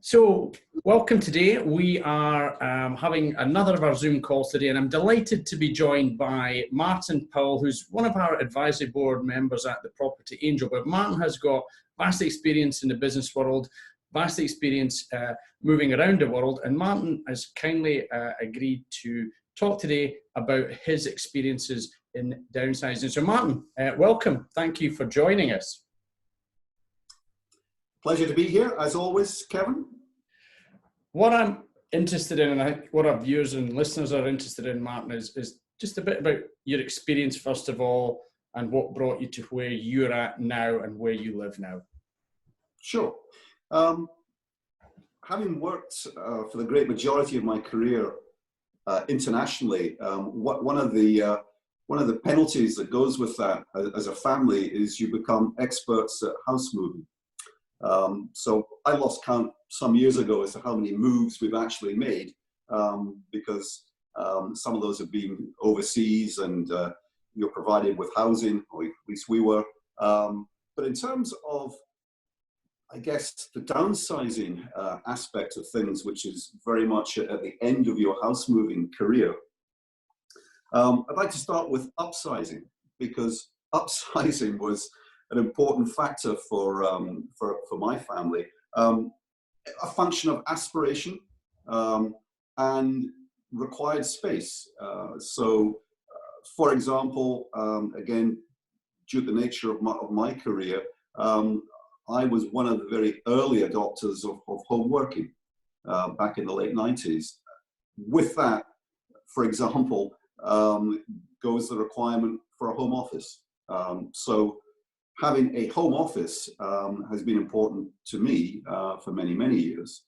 So, welcome today. We are having another of our Zoom calls today, and I'm delighted to be joined by Martin Powell, who's one of our advisory board members at the Property Angel. But Martin has got vast experience in the business world, vast experience moving around the world, and Martin has kindly agreed to talk today about his experiences in downsizing. So, Martin, welcome. Thank you for joining us. Pleasure to be here, as always, Kevin. What I'm interested in, and I think what our viewers and listeners are interested in, Martin, is just a bit about your experience, first of all, and what brought you to where you're at now and where you live now. Sure. Having worked for the great majority of my career internationally, one of the penalties that goes with that as a family is you become experts at house moving. So I lost count some years ago as to how many moves we've actually made, because some of those have been overseas and you're provided with housing, or at least we were. But in terms of, I guess, the downsizing aspect of things, which is very much at the end of your house moving career, I'd like to start with upsizing, because upsizing was an important factor for my family, a function of aspiration and required space. So, for example, again, due to the nature of my career, I was one of the very early adopters of home working back in the late 90s. With that, for example, goes the requirement for a home office. So having a home office has been important to me for many, many years.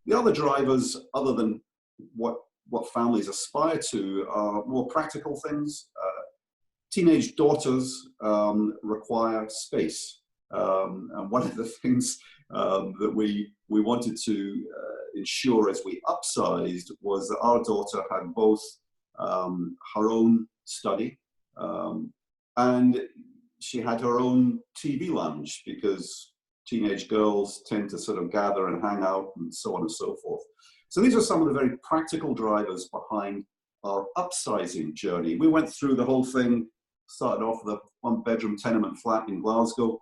The other drivers, other than what families aspire to, are more practical things. Teenage daughters require space. And one of the things that we wanted to ensure as we upsized was that our daughter had both her own study and she had her own TV lounge, because teenage girls tend to sort of gather and hang out and so on and so forth. So these are some of the very practical drivers behind our upsizing journey. We went through the whole thing, started off with a one-bedroom tenement flat in Glasgow,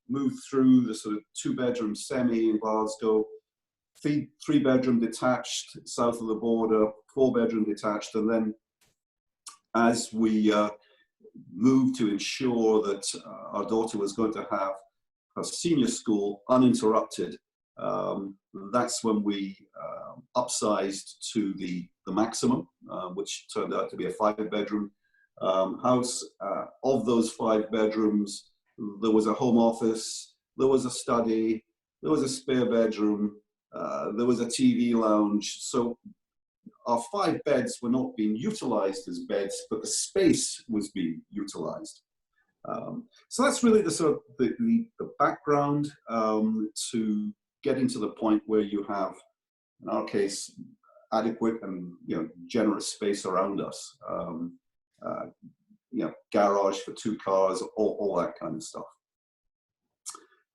moved through the sort of two-bedroom semi in Glasgow, three-bedroom detached south of the border, four-bedroom detached, and then as we moved to ensure that our daughter was going to have her senior school uninterrupted, that's when we upsized to the maximum, which turned out to be a five-bedroom house. Of those 5 bedrooms, there was a home office, there was a study, there was a spare bedroom, there was a TV lounge. So our 5 beds were not being utilized as beds, but the space was being utilized. So that's really the sort of the background to getting to the point where you have, in our case, adequate and generous space around us. Garage for 2 cars, all that kind of stuff.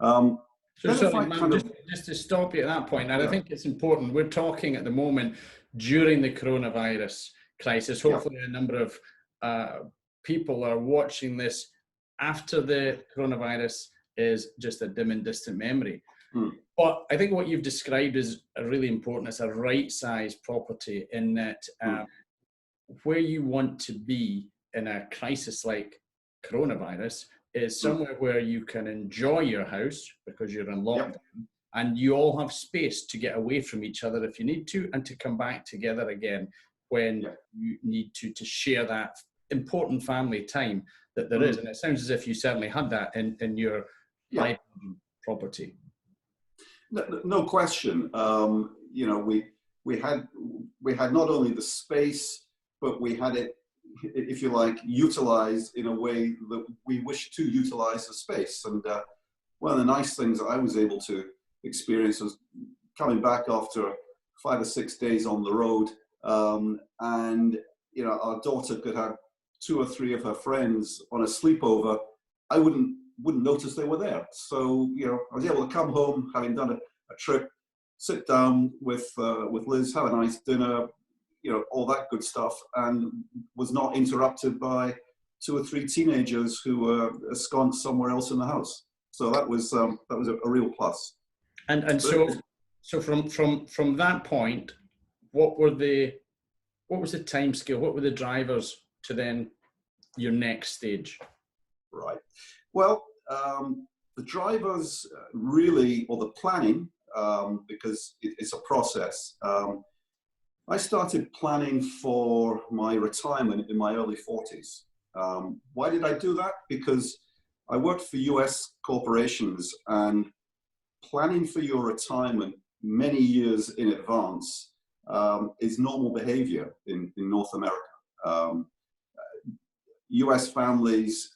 So sorry, man, just to stop you at that point, and I think it's important, we're talking at the moment during the coronavirus crisis. Hopefully a number of people are watching this after the coronavirus is just a dim and distant memory. But I think what you've described is really important. It's a right-sized property in that where you want to be in a crisis like coronavirus is somewhere where you can enjoy your house because you're in lockdown, and you all have space to get away from each other if you need to, and to come back together again when you need to share that important family time that there is. And it sounds as if you certainly had that in your property. No question. We had not only the space, but we had it, if you like, utilized in a way that we wish to utilize the space. And one of the nice things that I was able to experience was coming back after 5 or 6 days on the road, and our daughter could have 2 or 3 of her friends on a sleepover. I wouldn't notice they were there. So I was able to come home having done a trip, sit down with Liz, have a nice dinner, you know, all that good stuff, and was not interrupted by 2 or 3 teenagers who were ensconced somewhere else in the house. So that was a real plus. And so from that point, what was the time scale? What were the drivers to then your next stage? Right. Well, the drivers really, or the planning, because it's a process. I started planning for my retirement in my early 40s. Why did I do that? Because I worked for US corporations, and planning for your retirement many years in advance is normal behavior in North America. US families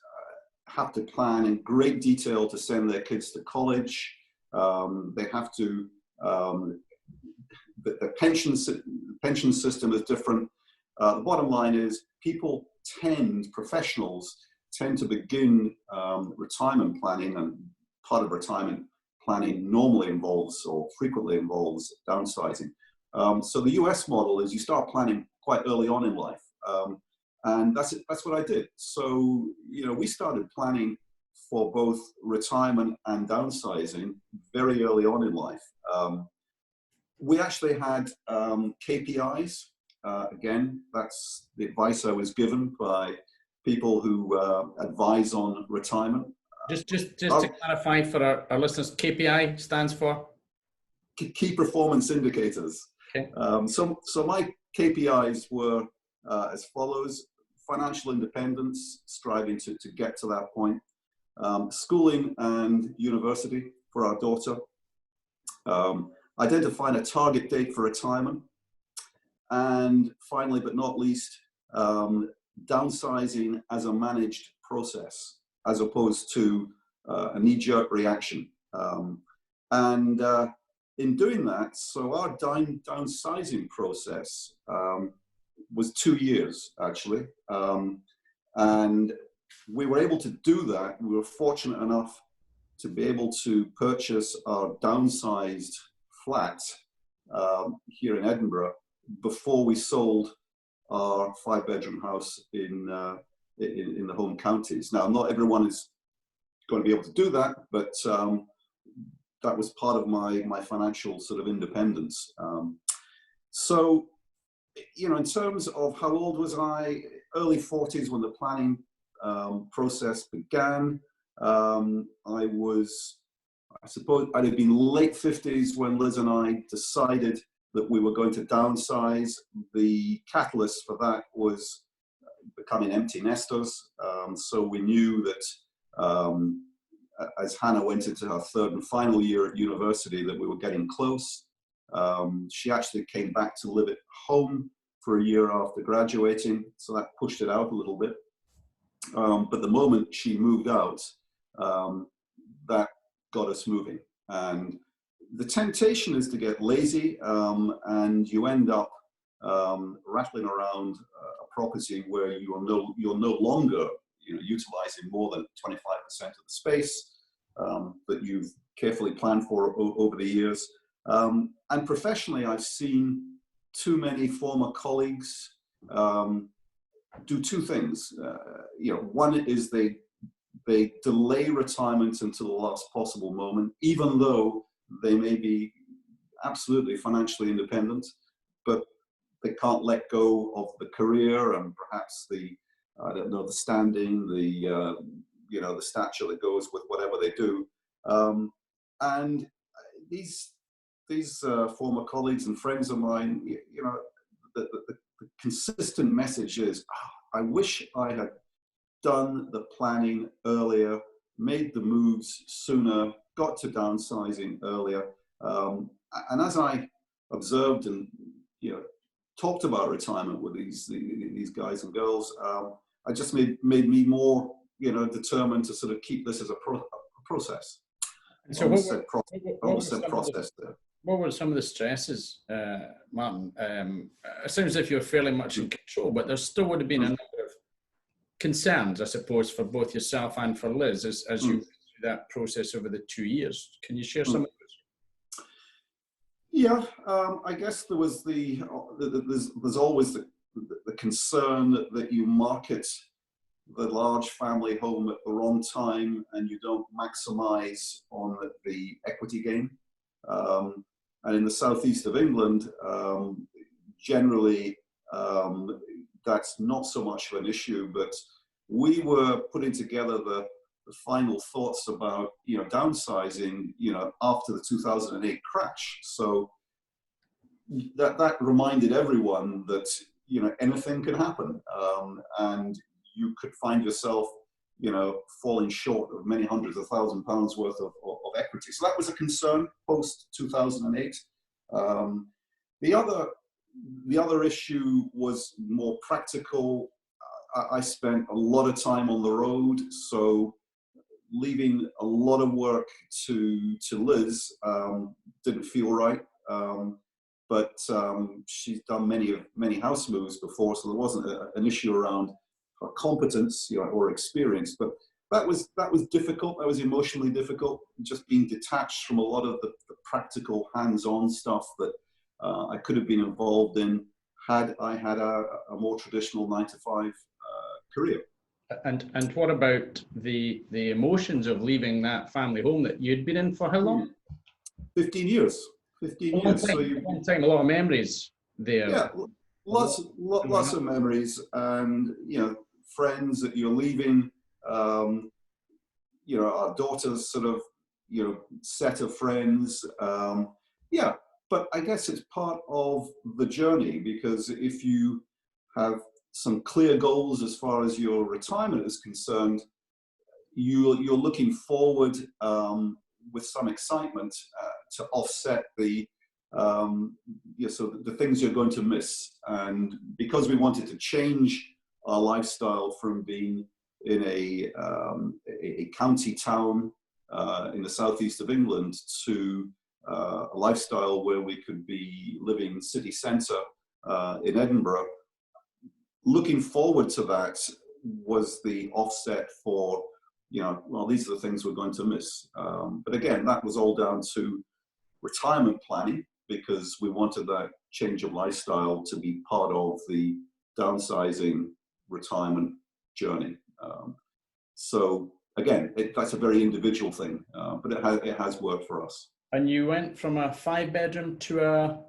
have to plan in great detail to send their kids to college. They have to, the pension system is different. The bottom line is professionals tend to begin retirement planning, and part of retirement planning normally involves, or frequently involves, downsizing. So the US model is you start planning quite early on in life. And that's what I did. So, you know, we started planning for both retirement and downsizing very early on in life. We actually had KPIs. Again, that's the advice I was given by people who advise on retirement. Just to clarify for our listeners, KPI stands for? Key performance indicators. Okay. So my KPIs were as follows: financial independence, striving to get to that point, schooling and university for our daughter, identifying a target date for retirement, and finally, but not least, downsizing as a managed process, as opposed to a knee-jerk reaction. In doing that, so our downsizing process was 2 years, actually. And we were able to do that. We were fortunate enough to be able to purchase our downsized flat here in Edinburgh before we sold our 5-bedroom house in the home counties. Now, not everyone is going to be able to do that, but that was part of my financial sort of independence. So, you know, in terms of how old was I, early 40s when the planning process began. I suppose I'd have been late 50s when Liz and I decided that we were going to downsize. The catalyst for that was becoming empty nesters. So we knew that as Hannah went into her 3rd and final year at university, that we were getting close. She actually came back to live at home for a year after graduating, so that pushed it out a little bit. But the moment she moved out, that got us moving. And the temptation is to get lazy, and you end up rattling around a property where you're no longer, you know, utilizing more than 25% of the space that you've carefully planned for over the years. And professionally, I've seen too many former colleagues do 2 things. You know, one is they delay retirement until the last possible moment, even though they may be absolutely financially independent, but they can't let go of the career and perhaps the standing, the stature that goes with whatever they do. And these former colleagues and friends of mine, you know, the consistent message is, I wish I had done the planning earlier, made the moves sooner, got to downsizing earlier. And as I observed and, you know, talked about retirement with these guys and girls, I just made me more, you know, determined to sort of keep this as a process. And so what were some of the stresses, Martin? It sounds as if you're fairly much in control, but there still would have been a number of concerns, I suppose, for both yourself and for Liz as you went through that process over the 2 years. Can you share some of those? Yeah, I guess there was there's always the concern that you market the large family home at the wrong time and you don't maximize on the equity gain. And in the southeast of England, generally, that's not so much of an issue, but we were putting together the final thoughts about, downsizing, after the 2008 crash. So that reminded everyone that, anything can happen. And you could find yourself, falling short of many hundreds of £1,000s worth of equity. So that was a concern post 2008. The other issue was more practical. I spent a lot of time on the road, so leaving a lot of work to Liz didn't feel right. But she's done many house moves before, so there wasn't an issue around her competence, or experience. But that was difficult. That was emotionally difficult. Just being detached from a lot of the practical, hands-on stuff that I could have been involved in had I had a more traditional 9-to-5 career. And what about the emotions of leaving that family home that you'd been in for how long? 15 years. 15 years. So a long time, a lot of memories there. Yeah, lots of memories, and friends that you're leaving. Our daughter's sort of set of friends. Yeah, but I guess it's part of the journey, because if you have some clear goals as far as your retirement is concerned, you're looking forward with some excitement to offset the the things you're going to miss. And because we wanted to change our lifestyle from being in a county town in the southeast of England to a lifestyle where we could be living city centre in Edinburgh, looking forward to that was the offset for, these are the things we're going to miss. But again, that was all down to retirement planning, because we wanted that change of lifestyle to be part of the downsizing retirement journey. So again, that's a very individual thing, but it has worked for us. And you went from a 5-bedroom to a...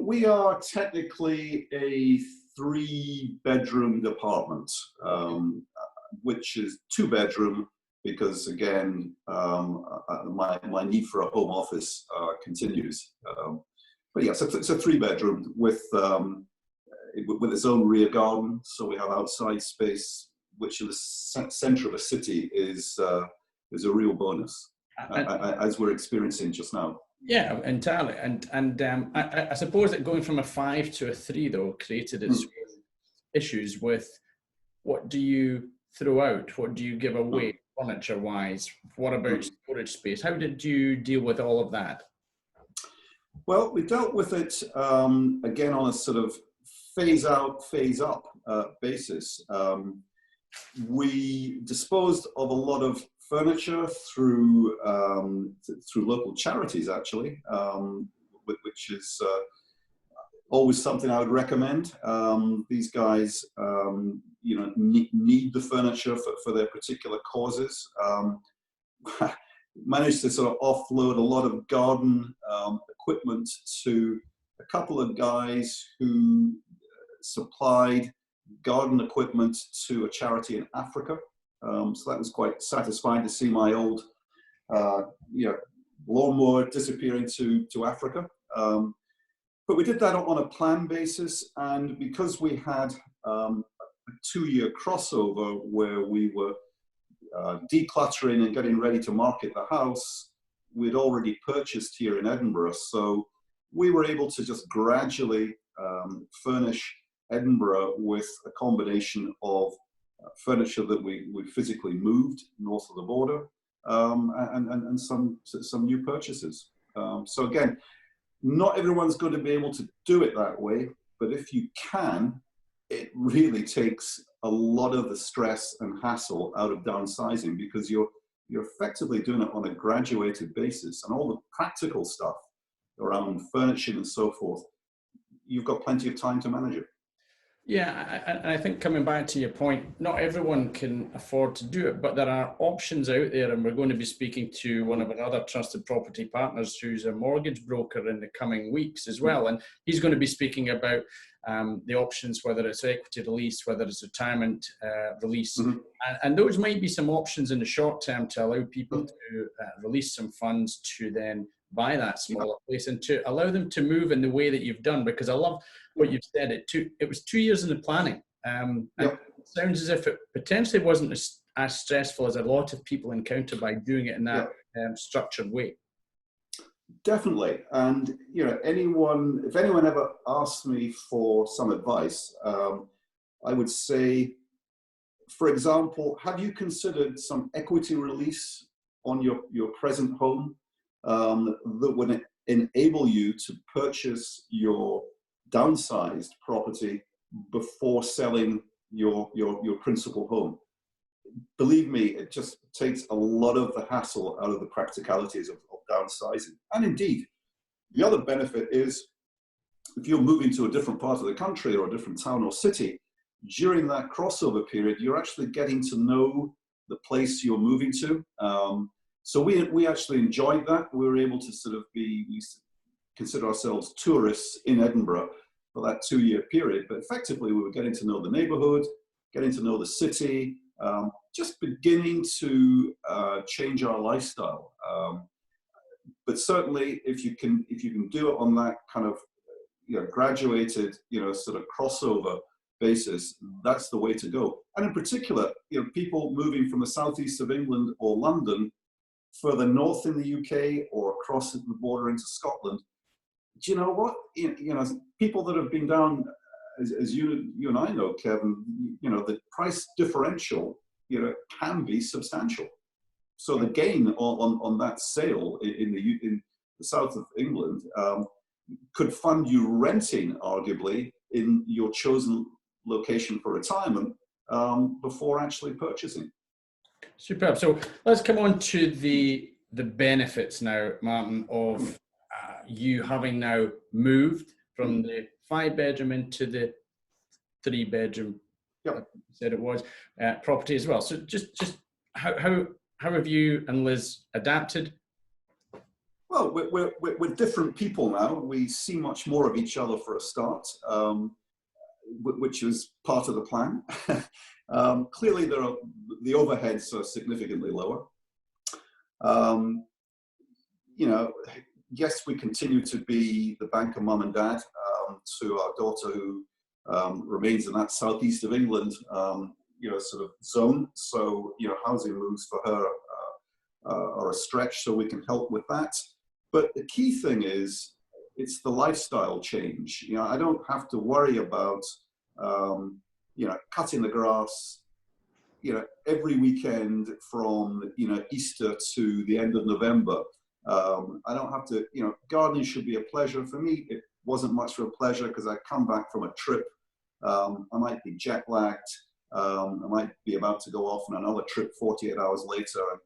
We are technically a 3-bedroom apartment, which is 2-bedroom, because again, my need for a home office continues. But yeah, so it's a 3-bedroom with its own rear garden, so we have outside space, which in the centre of a city is a real bonus, as we're experiencing just now. Yeah, entirely. And I suppose that going from a 5 to a 3 though created its issues with what do you throw out, what do you give away furniture wise, what about storage space? How did you deal with all of that? Well, we dealt with it again on a sort of phase out, phase up basis. We disposed of a lot of furniture through local charities, actually, which is always something I would recommend. These guys, need the furniture for their particular causes. Managed to sort of offload a lot of garden equipment to a couple of guys who supplied garden equipment to a charity in Africa. So that was quite satisfying to see my old lawnmower disappearing to Africa. But we did that on a plan basis, and because we had a 2-year crossover where we were decluttering and getting ready to market the house, we'd already purchased here in Edinburgh. So we were able to just gradually furnish Edinburgh with a combination of furniture that we physically moved north of the border, and some new purchases. So again, not everyone's going to be able to do it that way, but if you can, it really takes a lot of the stress and hassle out of downsizing, because you're effectively doing it on a graduated basis, and all the practical stuff around furnishing and so forth, you've got plenty of time to manage it. Yeah, I think coming back to your point, not everyone can afford to do it, but there are options out there, and we're going to be speaking to one of our other trusted property partners who's a mortgage broker in the coming weeks as well, and he's going to be speaking about the options, whether it's equity release, whether it's retirement release, and those might be some options in the short term to allow people to release some funds to then buy that smaller place and to allow them to move in the way that you've done, because I love what you've said. It was 2 years in the planning. And it sounds as if it potentially wasn't as stressful as a lot of people encounter by doing it in that structured way. Definitely. And, you know, if anyone ever asks me for some advice, I would say, for example, have you considered some equity release on your present home that would enable you to purchase your downsized property before selling your principal home? Believe me, it just takes a lot of the hassle out of the practicalities of downsizing. And indeed, the other benefit is if you're moving to a different part of the country or a different town or city, during that crossover period, you're actually getting to know the place you're moving to. So we actually enjoyed that. We were able to we used to consider ourselves tourists in Edinburgh for that 2-year period, but effectively we were getting to know the neighborhood, getting to know the city, just beginning to change our lifestyle. But certainly if you can do it on that kind of graduated, sort of crossover basis, that's the way to go. And in particular, people moving from the southeast of England or London further north in the UK or across the border into Scotland. Do you know what? People that have been down, as you and I know, Kevin, the price differential, can be substantial. So the gain on that sale in the south of England could fund you renting, arguably, in your chosen location for retirement before actually purchasing. Superb. So let's come on to the benefits now, Martin, of you having now moved from the 5-bedroom into the 3-bedroom. Like you said it was property as well. So just how have you and Liz adapted? Well, we're different people now. We see much more of each other for a start, which was part of the plan. Clearly, the overheads are significantly lower. Yes, we continue to be the banker mum and dad to our daughter who remains in that southeast of England, sort of zone. So, housing moves for her are a stretch, so we can help with that. But the key thing is, it's the lifestyle change. I don't have to worry about, cutting the grass, every weekend from, Easter to the end of November. I don't have to, gardening should be a pleasure. For me, it wasn't much of a pleasure because I come back from a trip. I might be jet lagged. I might be about to go off on another trip 48 hours later. And,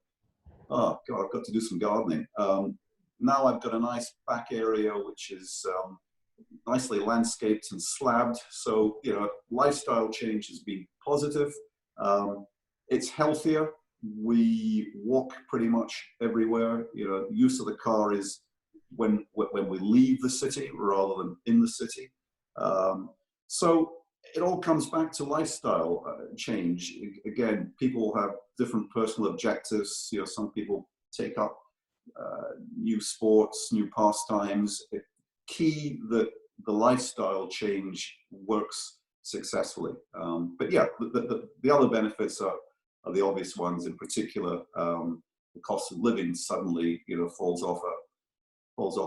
oh God, I've got to do some gardening. Now I've got a nice back area, which is nicely landscaped and slabbed. So, lifestyle change has been positive. It's healthier. We walk pretty much everywhere. Use of the car is when we leave the city rather than in the city. So it all comes back to lifestyle change. Again, people have different personal objectives. Some people take up new sports, new pastimes. It's key that the lifestyle change works successfully. But yeah, the other benefits are the obvious ones. In particular, the cost of living suddenly, falls off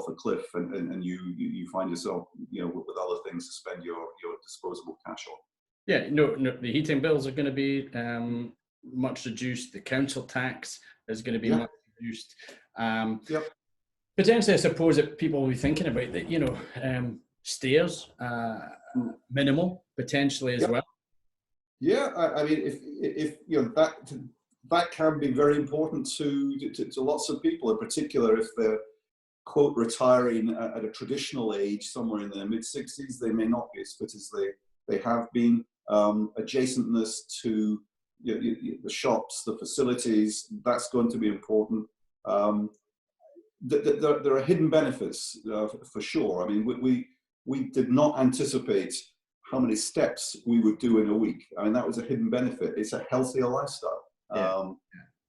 a cliff, and you find yourself, with other things to spend your disposable cash on. Yeah, no, the heating bills are going to be much reduced. The council tax is going to be much reduced. Potentially, I suppose that people will be thinking about that. Stairs, minimal potentially as well. Yeah, I mean, if that can be very important to lots of people, in particular if they're quote, retiring at a traditional age, somewhere in their mid-60s. They may not be as fit as they have been. Adjacentness to the shops, the facilities, that's going to be important. There are hidden benefits for sure. I mean, we did not anticipate how many steps we would do in a week. I mean, that was a hidden benefit. It's a healthier lifestyle.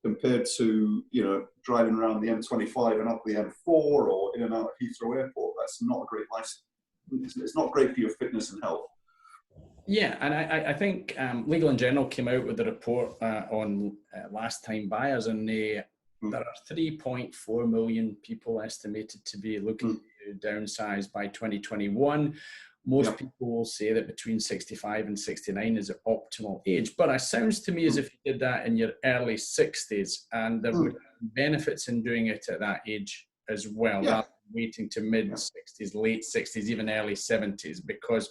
Compared to, driving around the M25 and up the M4 or in and out of Heathrow Airport. That's not a great lifestyle. It's not great for your fitness and health. Yeah, and I think Legal & General came out with a report on last-time buyers, and there are 3.4 million people estimated to be looking to downsize by 2021. Most people will say that between 65 and 69 is the optimal age, but it sounds to me as if you did that in your early 60s, and there would be benefits in doing it at that age as well, rather than waiting to mid-60s, late 60s, even early 70s, because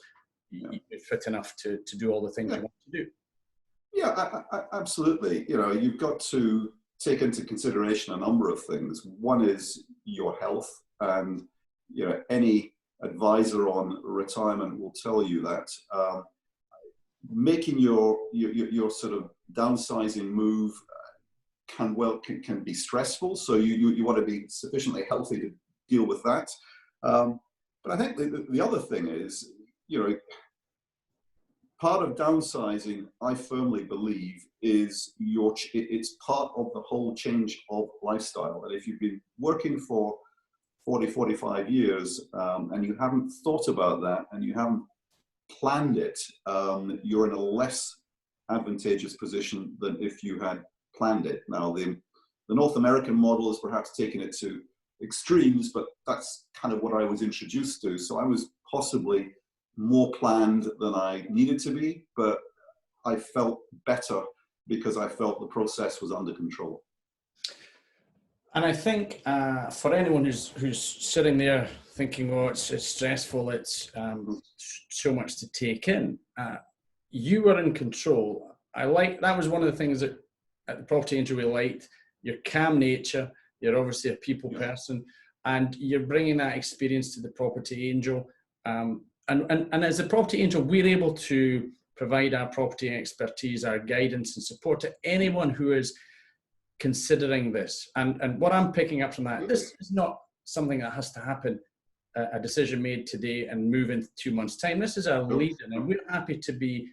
you're fit enough to do all the things you want to do. Yeah, absolutely. You've got to take into consideration a number of things. One is your health, and any advisor on retirement will tell you that making your sort of downsizing move can be stressful. So you want to be sufficiently healthy to deal with that. But I think the other thing is, part of downsizing, I firmly believe, is it's part of the whole change of lifestyle. And if you've been working for 40, 45 years, and you haven't thought about that and you haven't planned it, you're in a less advantageous position than if you had planned it. Now, the North American model has perhaps taken it to extremes, but that's kind of what I was introduced to. So I was possibly more planned than I needed to be, but I felt better because I felt the process was under control. And I think for anyone who's sitting there thinking, oh, it's stressful, it's so much to take in, you were in control. That was one of the things that at the Property Angel we liked, your calm nature. You're obviously a people person, and you're bringing that experience to the Property Angel. And as a Property Angel, we're able to provide our property expertise, our guidance and support to anyone who is considering this. And what I'm picking up from that, this is not something that has to happen, a decision made today and move in 2 months' time. This is our lead in, and we're happy to be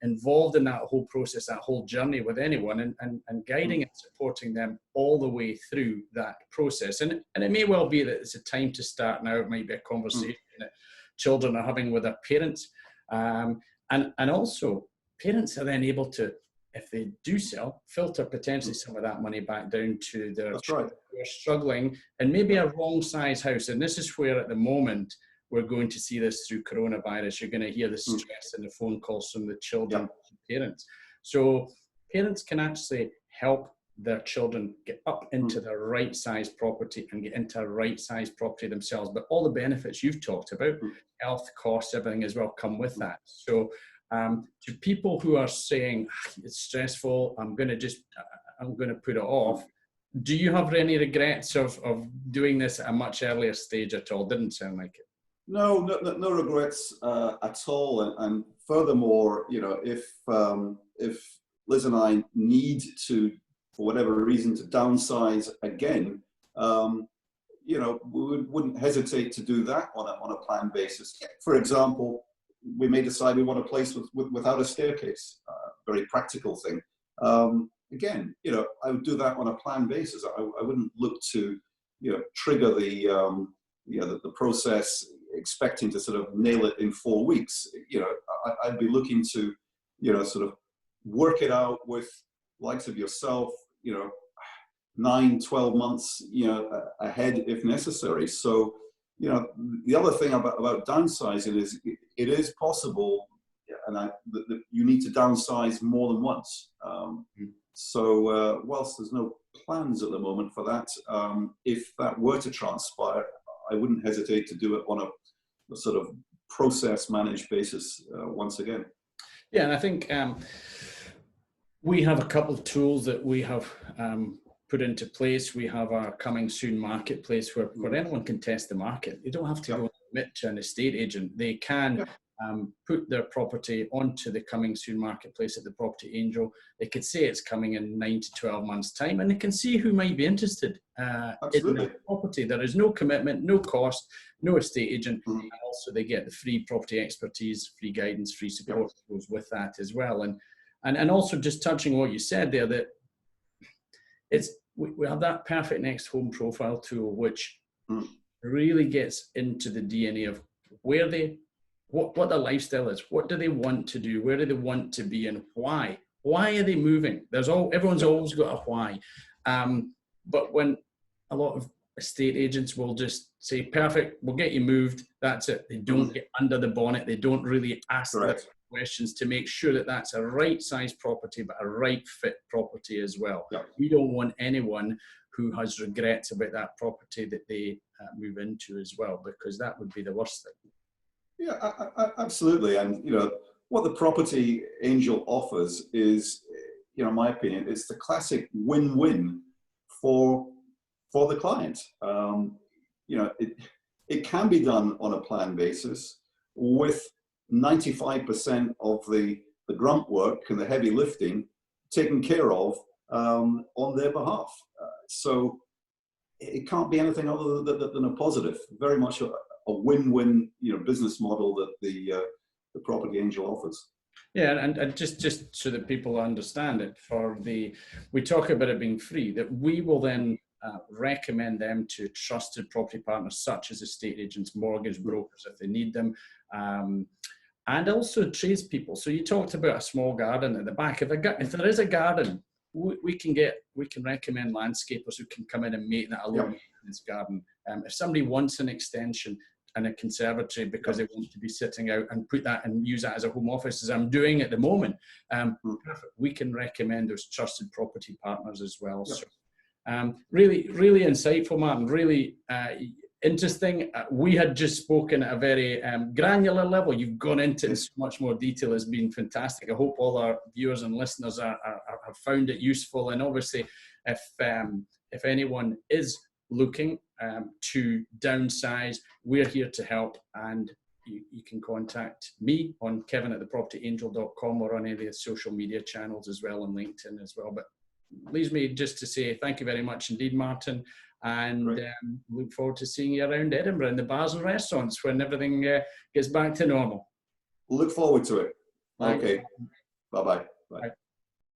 involved in that whole process, that whole journey with anyone, and guiding and supporting them all the way through that process. And it may well be that it's a time to start now. It might be a conversation that children are having with their parents. And also, parents are then able to, if they do sell, filter potentially some of that money back down to their children who are struggling and maybe a wrong size house. And this is where at the moment we're going to see this through coronavirus. You're going to hear the stress and the phone calls from the children and parents. So parents can actually help their children get up into the right size property and get into a right size property themselves. But all the benefits you've talked about, health, costs, everything as well come with that. So to people who are saying it's stressful, I'm going to put it off. Do you have any regrets of doing this at a much earlier stage at all? Didn't sound like it. No regrets at all. And furthermore, if Liz and I need to, for whatever reason, to downsize again, we wouldn't hesitate to do that on a planned basis. For example, we may decide we want a place without a staircase, very practical thing. Again, I would do that on a planned basis. I wouldn't look to, trigger the process expecting to sort of nail it in 4 weeks. I'd be looking to, sort of work it out with likes of yourself, 9, 12 months, ahead if necessary. So, the other thing about downsizing is it is possible, and that you need to downsize more than once. So whilst there's no plans at the moment for that, if that were to transpire, I wouldn't hesitate to do it on a sort of process managed basis once again. Yeah, and I think we have a couple of tools that we have put into place. We have our coming soon marketplace where anyone can test the market. They don't have to go and admit to an estate agent. They can put their property onto the coming soon marketplace at the Property Angel. They could say it's coming in 9 to 12 months time, and they can see who might be interested in their property. There is no commitment, no cost, no estate agent. And also they get the free property expertise, free guidance, free support that goes with that as well. And also just touching on what you said there, that we have that perfect next home profile tool, which really gets into the DNA of what their lifestyle is, what do they want to do, where do they want to be, and why are they moving? Everyone's always got a why. But when a lot of estate agents will just say, perfect, we'll get you moved, that's it. They don't get under the bonnet. They don't really ask the questions to make sure that that's a right size property, but a right fit property as well. We don't want anyone who has regrets about that property that they move into as well, because that would be the worst thing. Yeah, absolutely. And, what the Property Angel offers is, in my opinion, it's the classic win-win for the client. It can be done on a planned basis with 95% of the grunt work and the heavy lifting taken care of on their behalf. So it can't be anything other than a positive. Very much a win-win, business model that the Property Angel offers. Yeah, and just so that people understand it, we talk about it being free, that we will then recommend them to trusted property partners such as estate agents, mortgage brokers if they need them, and also tradespeople. So you talked about a small garden at the back. If there is a garden, we can recommend landscapers who can come in and make that a low maintenance garden. If somebody wants an extension and a conservatory because they want to be sitting out and put that and use that as a home office, as I'm doing at the moment, perfect. We can recommend those trusted property partners as well. So, really, really insightful, Martin. Really interesting. We had just spoken at a very granular level. You've gone into it in so much more detail. It's been fantastic. I hope all our viewers and listeners have found it useful. And obviously, if anyone is looking to downsize, we're here to help, and you can contact me on kevin@thepropertyangel.com or on any of the social media channels as well, on LinkedIn as well. But leaves me just to say thank you very much indeed, Martin, and look forward to seeing you around Edinburgh in the bars and restaurants when everything gets back to normal. Look forward to it. Okay. Bye-bye. Bye.